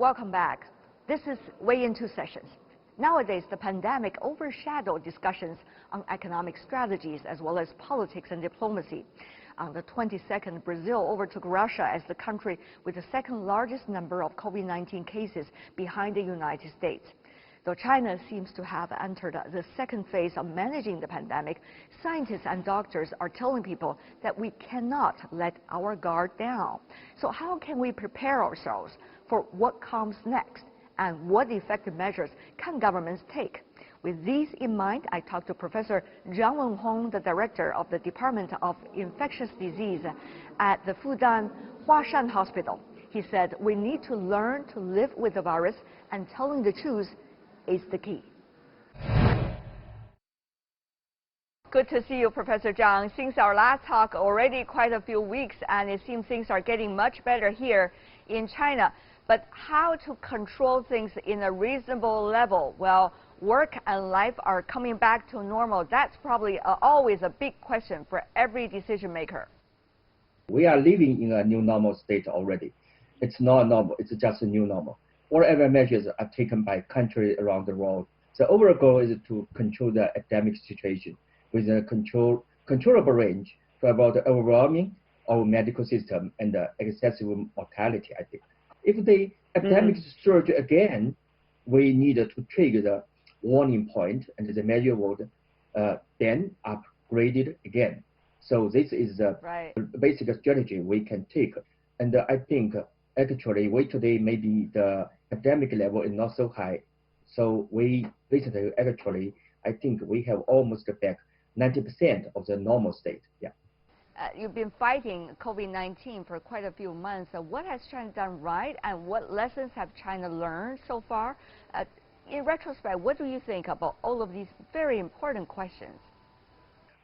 Welcome back. This is Way in Two Sessions. Nowadays, the pandemic overshadowed discussions on economic strategies as well as politics and diplomacy. On the 22nd, Brazil overtook Russia as the country with the second largest number of COVID-19 cases behind the United States. Though China seems to have entered the second phase of managing the pandemic, scientists and doctors are telling people that we cannot let our guard down. So how can we prepare ourselves for what comes next? And what effective measures can governments take? With these in mind, I talked to Professor Zhang Wenhong, the director of the Department of Infectious Diseases at the Fudan-Huashan Hospital. He said we need to learn to live with the virus, and telling the truth is the key. Good to see you, Professor Zhang. Since our last talk, already quite a few weeks, and it seems things are getting much better here in China. But how to control things in a reasonable level? Well, work and life are coming back to normal. That's probably always a big question for every decision maker. We are living in a new normal state already. It's not normal, it's just a new normal. Whatever measures are taken by countries around the world, the overall goal is to control the epidemic situation with a controllable range to avoid the overwhelming of medical system and the excessive mortality, I think. If the epidemic surge again, we need to trigger the warning point, and the measure would then upgraded again. So this is the basic strategy we can take. And I think actually today maybe the epidemic level is not so high. So we recently actually, I think we have almost back 90% of the normal state. Yeah. You've been fighting COVID-19 for quite a few months. What has China done right, and what lessons have China learned so far? In retrospect, what do you think about all of these very important questions?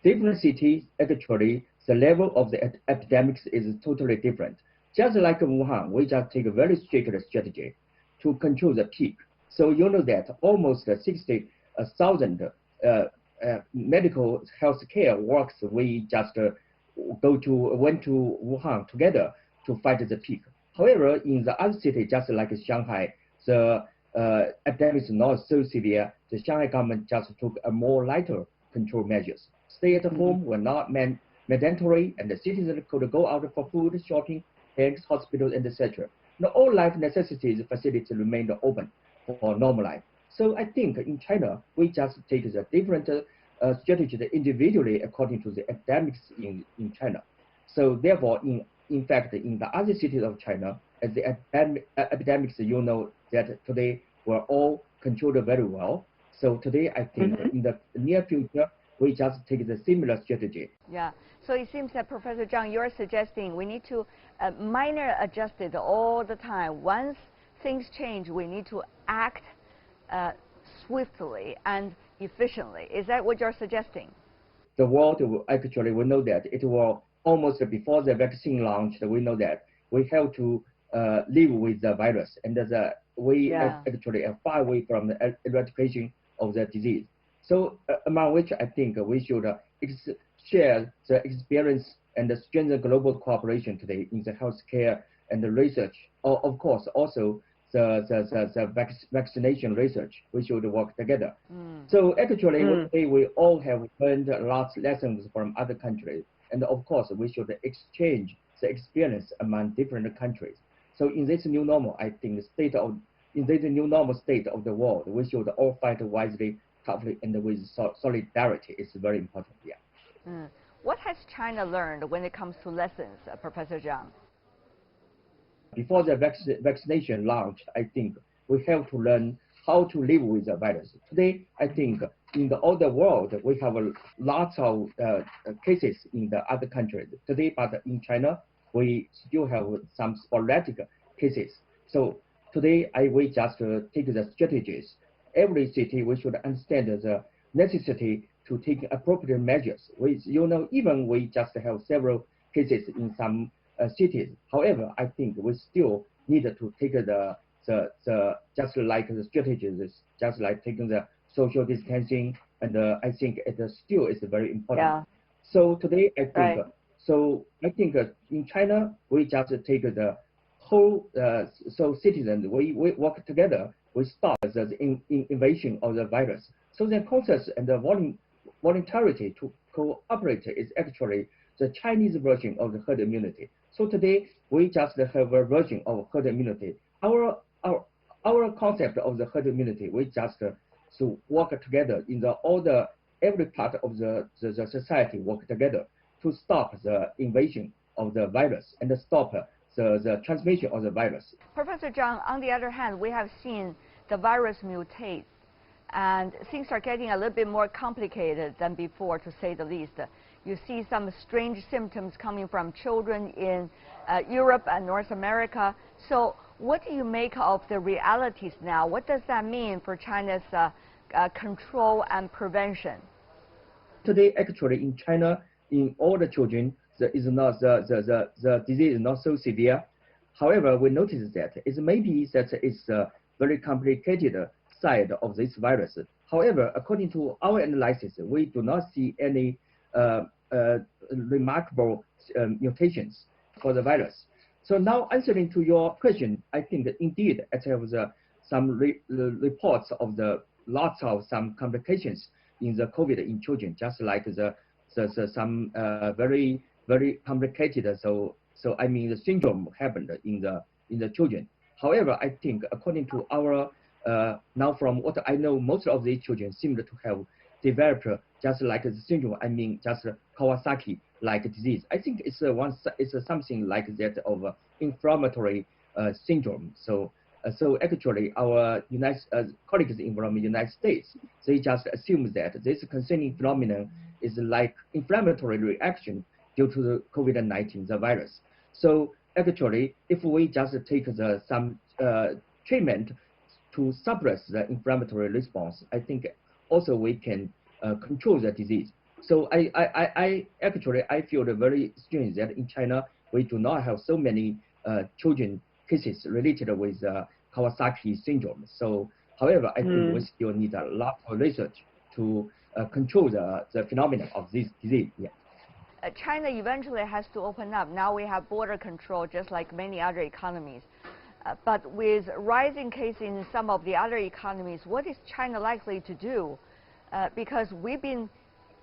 Different cities, actually, the level of the epidemics is totally different. Just like Wuhan, we just take a very strict strategy to control the peak. So you know that almost 60,000 medical health care works, we just went to Wuhan together to fight the peak. However, in the other city, just like Shanghai, the epidemic is not so severe. The Shanghai government just took a more lighter control measures. Stay at home were not mandatory, and the citizens could go out for food, shopping, banks, hospitals, and etc. Now, all life necessities facilities remained open for normal life. So I think in China, we just take the different strategies individually according to the epidemics in China. So therefore, in fact, in the other cities of China, as the epidemics, you know that today were all controlled very well. So today, I think in the near future, we just take the similar strategy. Yeah. So it seems that, Professor Zhang, you're suggesting we need to minor adjust it all the time. Once things change, we need to act swiftly and efficiently. Is that what you're suggesting? The world, actually, we know that it will almost before the vaccine launched, we know that we have to live with the virus, and we actually are far away from the eradication of the disease. So among which I think we should share the experience and strengthen global cooperation today in the healthcare and the research. Of course, also the vaccination research, we should work together. So actually, today we all have learned lots of lessons from other countries, and of course, we should exchange the experience among different countries. So in this new normal, I think in this new normal state of the world, we should all fight wisely, toughly, and with solidarity. It's very important. Yeah. What has China learned when it comes to lessons, Professor Zhang? Before the vaccination launched, I think we have to learn how to live with the virus. Today, I think in all the world, we have lots of cases in the other countries today, but in China, we still have some sporadic cases. So today, we just take the strategies. Every city, we should understand the necessity to take appropriate measures. Even we just have several cases in some cities. However, I think we still need to take just like the strategies, just like taking the social distancing, and I think it still is very important. Yeah. So today, I think, in China, we just take the whole so citizens we work together, we stop the invasion of the virus. So the concept and the voluntarily to cooperate is actually the Chinese version of the herd immunity. So today we just have a version of herd immunity. Our concept of the herd immunity, we just to work together in every part of the society work together to stop the invasion of the virus and stop the transmission of the virus. Professor Zhang, on the other hand, we have seen the virus mutate, and things are getting a little bit more complicated than before, to say the least. You see some strange symptoms coming from children in Europe and North America. So what do you make of the realities now? What does that mean for China's control and prevention? Today, actually, in China, in all the children, the disease is not so severe. However, we notice that it's maybe that it's a very complicated side of this virus. However, according to our analysis, we do not see any remarkable mutations for the virus. So now answering to your question, I think that indeed it has some reports of lots of some complications in the COVID in children, just like some very complicated I mean the syndrome happened in the children. However, I think according to our now from what I know, most of these children seem to have developed just like the syndrome. I mean just Kawasaki-like disease. I think it's something like that of inflammatory syndrome. So actually our colleagues from the United States, they just assume that this concerning phenomenon is like inflammatory reaction due to the COVID-19, the virus. So actually, if we just take some treatment to suppress the inflammatory response, I think also we can control the disease. So I actually feel very strange that in China we do not have so many children cases related with Kawasaki syndrome. So however, I think we still need a lot of research to control the phenomenon of this disease. Yeah. China eventually has to open up. Now we have border control just like many other economies. But with rising cases in some of the other economies, what is China likely to do? Because we've been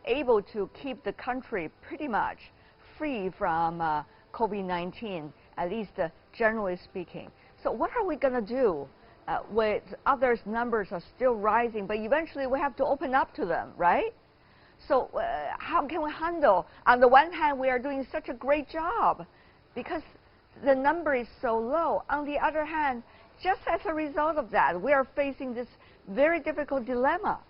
able to keep the country pretty much free from COVID-19, at least generally speaking. So what are we going to do with others' numbers are still rising, but eventually we have to open up to them, right? So how can we handle? On the one hand, we are doing such a great job because the number is so low. On the other hand, just as a result of that, we are facing this very difficult dilemma.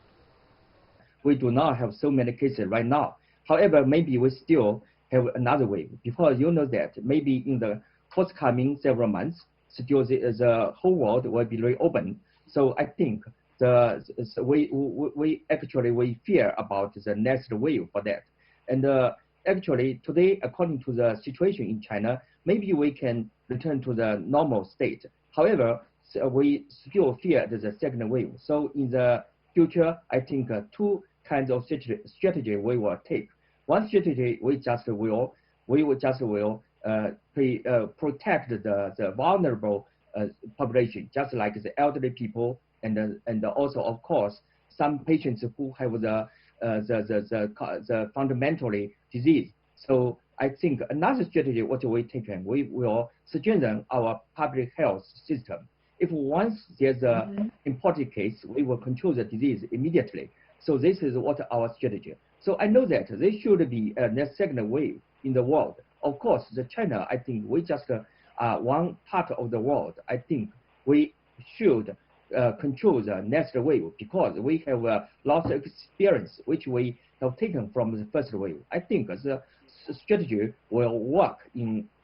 We do not have so many cases right now. However, maybe we still have another wave, because you know that maybe in the forthcoming several months, still the whole world will be reopened. So I think we fear about the next wave for that. And actually today, according to the situation in China, maybe we can return to the normal state. However, we still fear the second wave. So in the future, I think two kinds of strategy we will take. One strategy we will protect the vulnerable population, just like the elderly people, and also of course some patients who have the fundamentally disease. So I think another strategy what we take, we will strengthen our public health system. If once there's an imported case, we will control the disease immediately. So this is what our strategy. So I know that there should be a next second wave in the world. Of course, the China, I think we just one part of the world. I think we should control the next wave because we have lots of experience which we have taken from the first wave. I think the strategy will work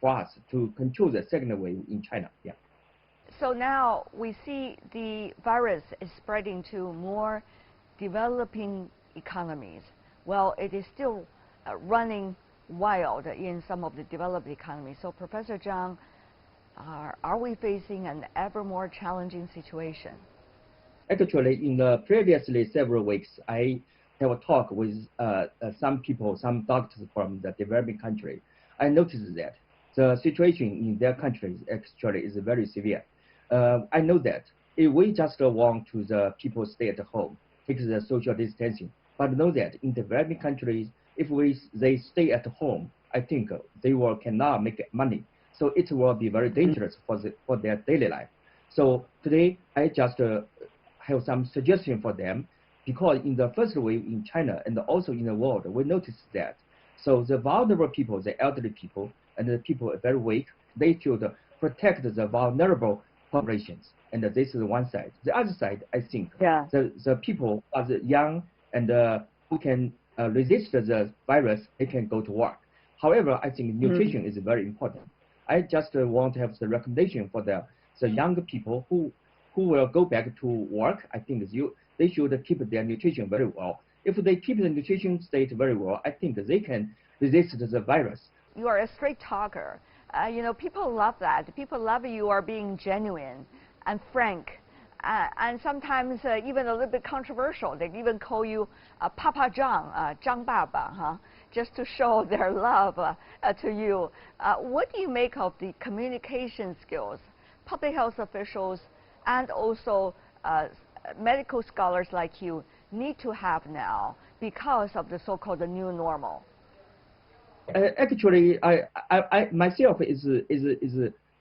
for us to control the second wave in China. Yeah. So now we see the virus is spreading to more developing economies. Well, it is still running wild in some of the developed economies. So Professor Zhang, are we facing an ever more challenging situation? Actually, in the previously several weeks, I have a talk with some people, some doctors from the developing country. I noticed that the situation in their countries actually is very severe. I know that if we just want to the people stay at home, take the social distancing, but know that in developing countries, if they stay at home, I think they cannot make money. So it will be very dangerous for their daily life. So today I just have some suggestion for them, because in the first wave in China and also in the world, we noticed that. So the vulnerable people, the elderly people, and the people very weak, they should protect the vulnerable populations. And this is one side. The other side, I think, the people are the young and who can resist the virus, they can go to work. However, I think nutrition is very important. I just want to have the recommendation for the younger people who will go back to work. I think they should keep their nutrition very well. If they keep the nutrition state very well, I think they can resist the virus. You are a straight talker. People love that. People love you are being genuine and frank, and sometimes even a little bit controversial. They even call you Papa Zhang, Zhang Baba, huh? Just to show their love to you. What do you make of the communication skills public health officials and also medical scholars like you need to have now because of the so-called new normal? Actually, I myself is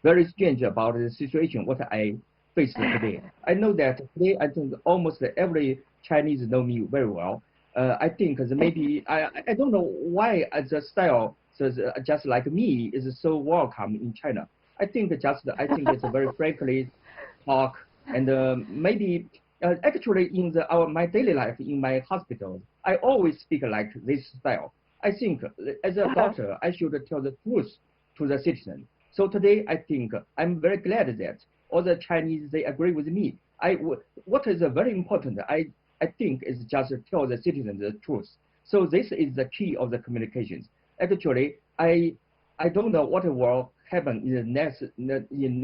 very strange about the situation what I face today. I know that today I think almost every Chinese know me very well. I think maybe I don't know why the style just like me is so welcome in China. I think it's a very frankly talk, and maybe actually in my daily life in my hospital, I always speak like this style. I think as a doctor, I should tell the truth to the citizen. So today, I think I'm very glad that all the Chinese, they agree with me. What is very important, I think, is just tell the citizen the truth. So this is the key of the communications. Actually, I don't know what will happen in the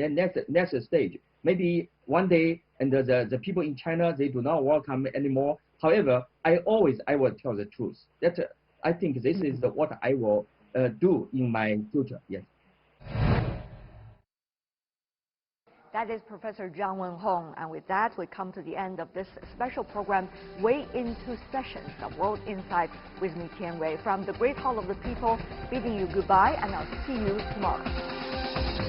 next stage. Maybe one day, and the people in China, they do not welcome anymore. However, I will tell the truth. I think this is what I will do in my future. Yes. That is Professor Zhang Wenhong. And with that, we come to the end of this special program, Way Into Sessions, the World Insight with me, Tian Wei, from the Great Hall of the People, bidding you goodbye, and I'll see you tomorrow.